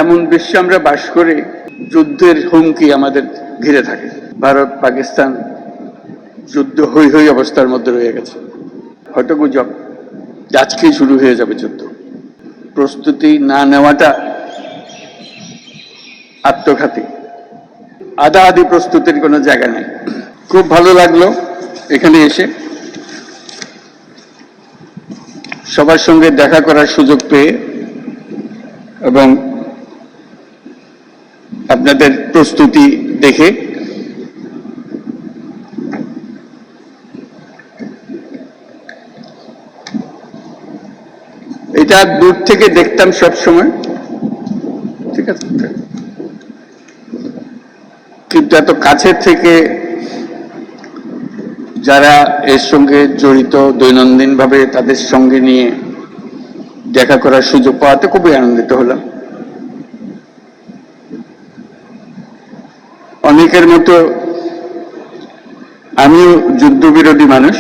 এমন বিশ্বে আমরা বাস করে যুদ্ধের হুমকি আমাদের ঘিরে থাকে। ভারত পাকিস্তান যুদ্ধ হই হই অবস্থার মধ্যে রয়ে গেছে। হয়তো গুজব আজকেই শুরু হয়ে যাবে যুদ্ধ। প্রস্তুতি না নেওয়াটা আত্মঘাতী। আধা আধি প্রস্তুতির কোনো জায়গা নেই। খুব ভালো লাগলো এখানে এসে সবার সঙ্গে দেখা করার সুযোগ পেয়ে এবং আপনাদের প্রস্তুতি দেখে। এটা দূর থেকে দেখতাম সব সময়, ঠিক আছে, কিন্তু এত কাছের থেকে যারা এর সঙ্গে জড়িত দৈনন্দিন ভাবে তাদের সঙ্গে নিয়ে দেখা করার সুযোগ পাওয়াতে খুবই আনন্দিত হলাম। অনেকের মতো আমিও যুদ্ধবিরোধী মানুষ।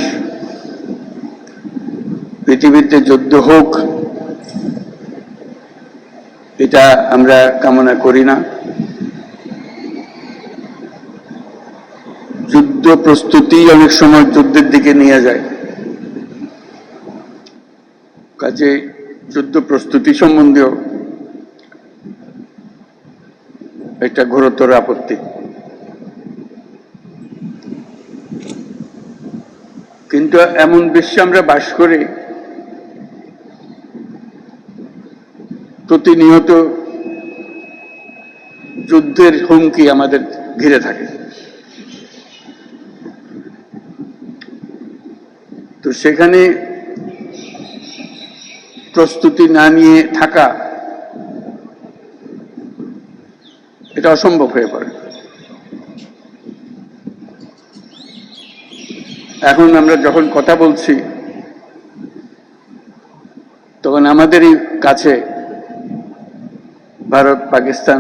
পৃথিবীতে যুদ্ধ হোক এটা আমরা কামনা করি না। যুদ্ধ প্রস্তুতি অনেক সময় যুদ্ধের দিকে নিয়ে যায়। কাজে যুদ্ধ প্রস্তুতি সম্বন্ধেও একটা ঘোরতর আপত্তি। কিন্তু এমন বিশ্বে আমরা বাস করে প্রতিনিয়ত যুদ্ধের হুমকি আমাদের ঘিরে থাকে। তো সেখানে প্রস্তুতি না নিয়ে থাকা এটা অসম্ভব হয়ে পড়ে। এখন আমরা যখন কথা বলছি তখন আমাদেরই কাছে ভারত পাকিস্তান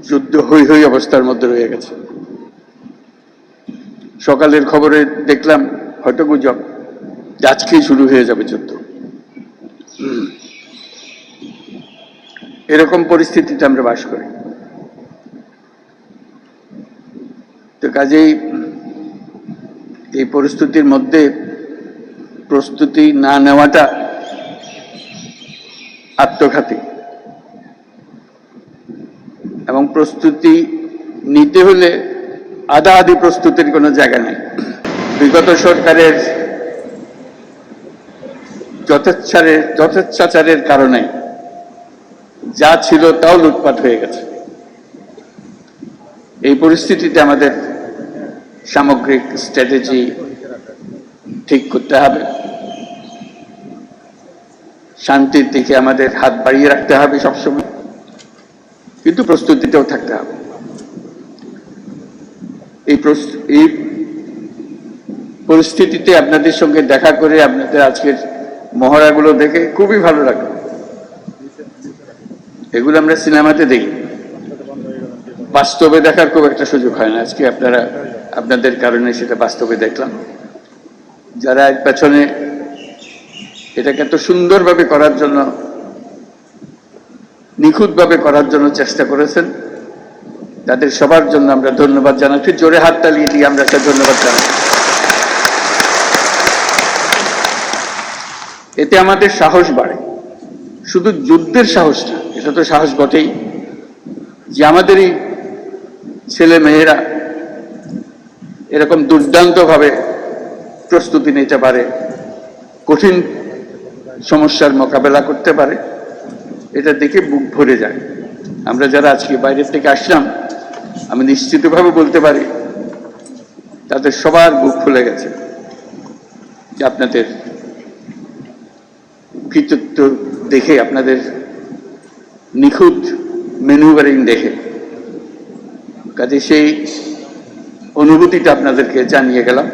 যুদ্ধ হই হই অবস্থার মধ্যে রয়ে গেছে। সকালের খবরে দেখলাম হয়তো গুজব আজকেই শুরু হয়ে যাবে যুদ্ধ। এরকম পরিস্থিতিতে আমরা বাস করি। তো কাজেই এই পরিস্থিতির মধ্যে প্রস্তুতি না নেওয়াটা আত্মঘাতী এবং প্রস্তুতি নিতে হলে আধা আধি প্রস্তুতির কোনো জায়গা নেই। বিগত সরকারের যথেচ্ছাচারের কারণে যা ছিল তাও লুটপাট হয়ে গেছে। এই পরিস্থিতিতে আমাদের সামগ্রিক স্ট্র্যাটেজি ঠিক করতে হবে। শান্তির দিকে আমাদের হাত বাড়িয়ে রাখতে হবে সবসময়, কিন্তু প্রস্তুতিতেও থাকতে হবে। এই পরিস্থিতিতে আপনাদের সঙ্গে দেখা করে আপনাদের আজকের মহড়াগুলো দেখে খুবই ভালো লাগলো। এগুলো আমরা সিনেমাতে দেখি, বাস্তবে দেখার খুব একটা সুযোগ হয় না। আজকে আপনাদের কারণে সেটা বাস্তবে দেখলাম। যারা এর পেছনে এটাকে এত সুন্দরভাবে করার জন্য, নিখুঁতভাবে করার জন্য চেষ্টা করেছেন, তাদের সবার জন্য আমরা ধন্যবাদ জানাচ্ছি। জোরে হাত তালিয়ে দিয়ে আমরা একটা ধন্যবাদ জানাই। এতে আমাদের সাহস বাড়ে। শুধু যুদ্ধের সাহস না, এটা তো সাহস বটেই, যে আমাদের এই ছেলে মেয়েরা এরকম দুর্দান্তভাবে প্রস্তুতি নিতে পারে, কঠিন সমস্যার মোকাবেলা করতে পারে, এটা দেখে বুক ভরে যায়। আমরা যারা আজকে বাইরের থেকে আসলাম, আমি নিশ্চিতভাবে বলতে পারি তাদের সবার বুক ফুলে গেছে যে আপনাদের কৃতিত্ব দেখে, আপনাদের নিখুঁত ম্যানুভারিং দেখে। কাজে সেই অনুভূতিটা আপনাদেরকে জানিয়ে গেলাম।